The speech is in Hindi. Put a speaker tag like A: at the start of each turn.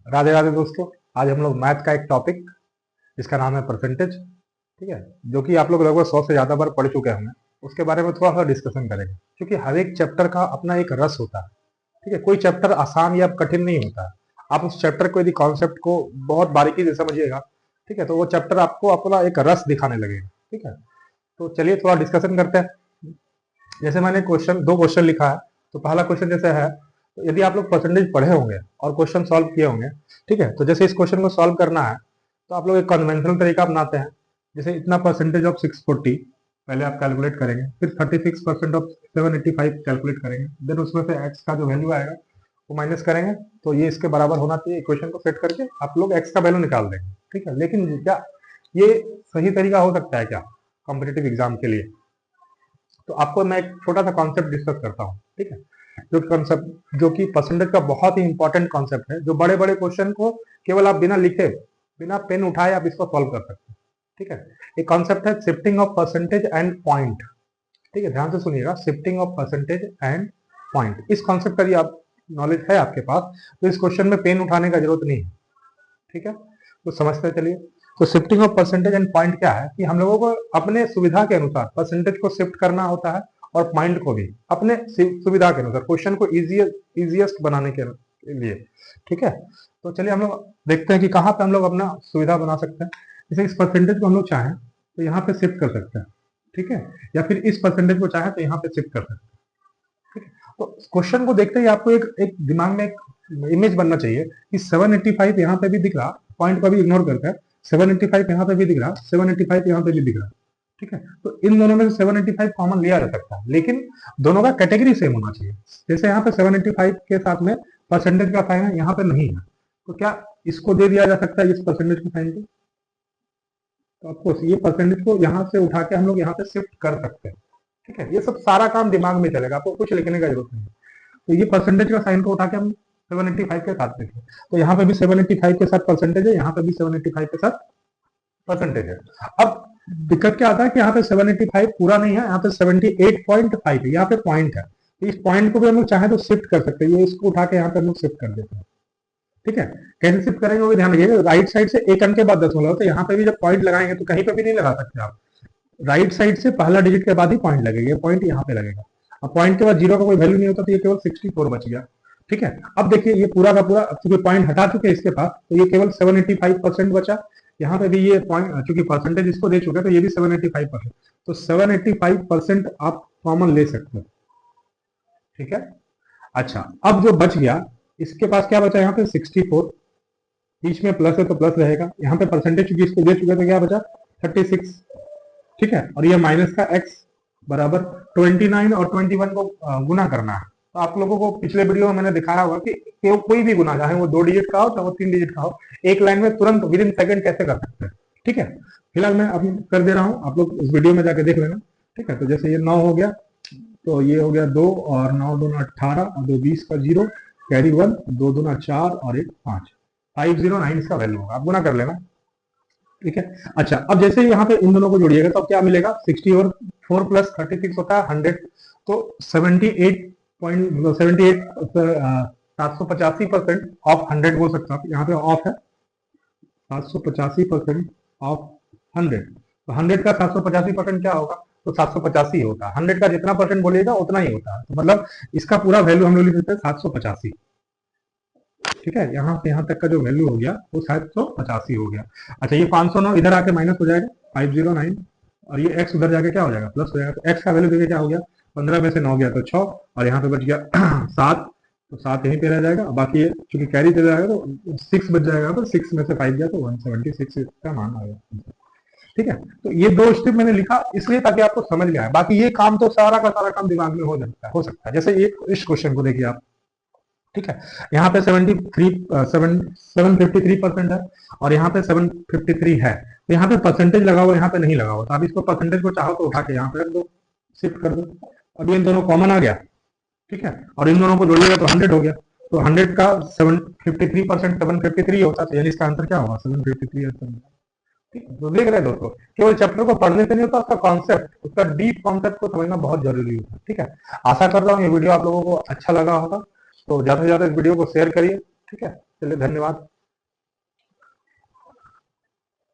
A: राधे राधे दोस्तों। आज हम लोग मैथ का एक टॉपिक जिसका नाम है परसेंटेज, ठीक है, जो कि आप लोग लगभग 100 से ज्यादा बार पढ़ चुके होंगे। उसके बारे में थोड़ा सा डिस्कशन करेंगे, क्योंकि हर एक चैप्टर का अपना एक रस होता है। ठीक है, कोई चैप्टर आसान या कठिन नहीं होता है। आप उस चैप्टर को यदि कॉन्सेप्ट को बहुत बारीकी से समझिएगा, ठीक है, तो वो चैप्टर आपको अपना एक रस दिखाने लगेगा। ठीक है, तो चलिए थोड़ा डिस्कशन करते हैं। जैसे मैंने दो क्वेश्चन लिखा है। तो पहला क्वेश्चन जैसे है, तो यदि आप लोग परसेंटेज पढ़े होंगे और क्वेश्चन सॉल्व किए होंगे, ठीक है, तो जैसे इस क्वेश्चन को सॉल्व करना है तो आप लोग एक कन्वेंशनल तरीका अपनाते हैं। जैसे इतना परसेंटेज ऑफ 640 पहले आप कैलकुलेट करेंगे, फिर 36% ऑफ 785 कैलकुलेट करेंगे, देन उसमें से एक्स का जो वैल्यू आएगा वो माइनस करेंगे। तो ये इसके बराबर होना चाहिए। इक्वेशन को सेट करके आप लोग एक्स का वैल्यू निकाल देंगे। ठीक है, लेकिन क्या ये सही तरीका हो सकता है क्या कॉम्पिटेटिव एग्जाम के लिए? तो आपको मैं एक छोटा सा कॉन्सेप्ट डिस्कस करता हूँ। ठीक है, जो कॉन्सेप्ट जो कि परसेंटेज का बहुत ही इंपॉर्टेंट कॉन्सेप्ट है, जो बड़े बड़े क्वेश्चन को केवल आप बिना लिखे, बिना पेन उठाए आप इसको सॉल्व कर सकते हैं। ठीक है, एक कॉन्सेप्ट है shifting of percentage and point. ठीक है, ध्यान से सुनिएगा, shifting of percentage and point. इस कॉन्सेप्ट का यदि आप नॉलेज है आपके पास, तो इस क्वेश्चन में पेन उठाने का जरूरत नहीं है। ठीक है, तो समझते चलिए। तो shifting of percentage and point क्या है कि हम लोगों को अपने सुविधा के अनुसार परसेंटेज को शिफ्ट करना होता है, और पॉइंट को भी अपने सुविधा के अनुसार, क्वेश्चन को इजिएस्ट बनाने के लिए। ठीक है, तो चलिए हम लोग देखते हैं कि कहाँ पे हम लोग अपना सुविधा बना सकते हैं। जैसे इस परसेंटेज को हम लोग चाहें तो यहाँ पे शिफ्ट कर सकते हैं। ठीक है, या फिर इस परसेंटेज को चाहें तो यहाँ पे शिफ्ट कर सकते हैं। ठीक है, तो क्वेश्चन को देखते ही आपको एक दिमाग में एक इमेज बनना चाहिए कि 785 यहाँ पे भी दिख रहा, पॉइंट को भी इग्नोर करके 785 यहाँ पे भी दिख रहा, 785 यहाँ पे भी दिख रहा। ठीक है, तो इन दोनों में से 785 कॉमन लिया जा सकता है, लेकिन दोनों का कैटेगरी सेम होना चाहिए। जैसे यहाँ पे 785 के साथ में परसेंटेज का साइन है, यहाँ पे नहीं है, तो क्या इसको दे दिया जा सकता है इस परसेंटेज के साइन को? तो आपको ये परसेंटेज को यहाँ से उठा के हम लोग यहाँ पे शिफ्ट कर सकते हैं। ठीक है, ये सब सारा काम दिमाग में चलेगा, आपको कुछ लिखने का जरूरत नहीं है। तो ये परसेंटेज का साइन को उठा के हम 785 के साथ देखें, तो यहाँ पे भी 785 के साथ परसेंटेज है, यहाँ पे भी 785 के साथ परसेंटेज है। अब दिक्कत क्या आता है कि यहाँ पे 785 पूरा नहीं है, यहाँ पे 78.5 है, यहाँ पे पॉइंट है। तो इस पॉइंट को भी हम लोग चाहे तो शिफ्ट कर सकते हैं, ये इसको उठा के यहाँ पे हम लोग शिफ्ट कर देते हैं। ठीक है, कैसे शिफ्ट करेंगे वो भी ध्यान रखिएगा। राइट साइड से एक अंक के बाद 10 तो यहाँ पे भी जब पॉइंट लगाएंगे तो कहीं पे भी नहीं लगा सकते आप। राइट साइड से पहला डिजिट के बाद ही पॉइंट लगेगा, पॉइंट यहाँ पे लगेगा। अब पॉइंट के बाद जीरो का कोई वैल्यू नहीं होता, तो ये केवल 64 बच गया। ठीक है, अब देखिए ये पूरा का पूरा, चूंकि पॉइंट हटा चुके हैं इसके पास, तो ये केवल 785% बचा। यहाँ पे भी ये पॉइंट, चूंकि परसेंटेज इसको दे चुके हैं, तो ये भी 785%। तो 785% आप कॉमन ले सकते हो। ठीक है, अच्छा, अब जो बच गया इसके पास क्या बचा, यहाँ पे 64, बीच में प्लस है तो प्लस रहेगा, यहाँ पे परसेंटेज चूंकि इसको दे चुके हैं तो क्या बचा 36। ठीक है, और ये माइनस का x बराबर 29 और 21 को गुना करना है। तो आप लोगों को पिछले वीडियो में मैंने दिखाया हुआ कि कोई भी गुना, चाहे वो 2 डिजिट का हो चाहे वो 3 डिजिट का हो, एक लाइन में तुरंत विद इन सेकंड कैसे कर सकते हैं। ठीक है, फिलहाल मैं अभी कर दे रहा हूँ, आप लोग उस वीडियो में जाके देख लेना। ठीक है, तो जैसे ये 9 हो गया, तो ये हो गया 2 और 9 दूना 18 और 2 20 का 0, कैरी 1, 2 दूना 4 और 1 5, 509 इसका वैल्यू होगा, आप गुना कर लेना। ठीक है, अच्छा, अब जैसे यहाँ पे इन दोनों को जोड़िएगा तो क्या मिलेगा, 60 और 4 प्लस 36 होता है 100, तो 785% ऑफ 100 बोल सकता है, यहाँ पे ऑफ है 785% ऑफ 100। तो 100 का 785% क्या होगा, तो 785 होता है। 100 का जितना परसेंट बोलिएगा उतना ही होता है, तो मतलब इसका पूरा वैल्यू हम लोग लिख सकते हैं 785। ठीक है, यहाँ से यहाँ तक का जो वैल्यू हो गया वो 785 हो गया। अच्छा, ये 509 इधर आके माइनस हो जाएगा 509, और ये x उधर जाके क्या हो जाएगा प्लस हो जाएगा। तो x का वैल्यू देखिए क्या हो गया, 15 में से 9 गया तो 6, और यहाँ पे बच गया 7, तो 7 यहीं पे रह जाएगा। बाकी ये चूंकि कैरी चला जाएगा तो 6 बच जाएगा, तो 6 में से 5 गया तो 176 का मान आ गया। ठीक है, तो ये दो स्टेप मैंने लिखा इसलिए ताकि आपको समझ में आए। बाकी ये काम तो सारा का सारा काम दिमाग में हो सकता है। जैसे ये इस क्वेश्चन को देखिए आप। ठीक है, यहाँ पे 753% है, और यहाँ पे 753 है, तो यहाँ पे परसेंटेज लगा हुआ, यहाँ पे नहीं लगा हुआ। तो आप इसको परसेंटेज को चाहो तो उठा के यहाँ पे रख दो, शिफ्ट कर दो। अब इन दोनों कॉमन आ गया। ठीक है, और इन दोनों को जोड़िएगा तो 100 हो गया। तो 100 का 753% 753 होता है, यानी इसका आंसर क्या होगा 753। ठीक है, तो देख रहे हैं दोस्तों, केवल चैप्टर को पढ़ने से नहीं होता, उसका कॉन्सेप्ट, उसका डीप कॉन्सेप्ट को समझना बहुत जरूरी होता है। ठीक है, आशा कर रहा हूँ ये वीडियो आप लोगों को अच्छा लगा होगा, तो ज्यादा से ज्यादा इस वीडियो को शेयर करिए। ठीक है, चलिए धन्यवाद।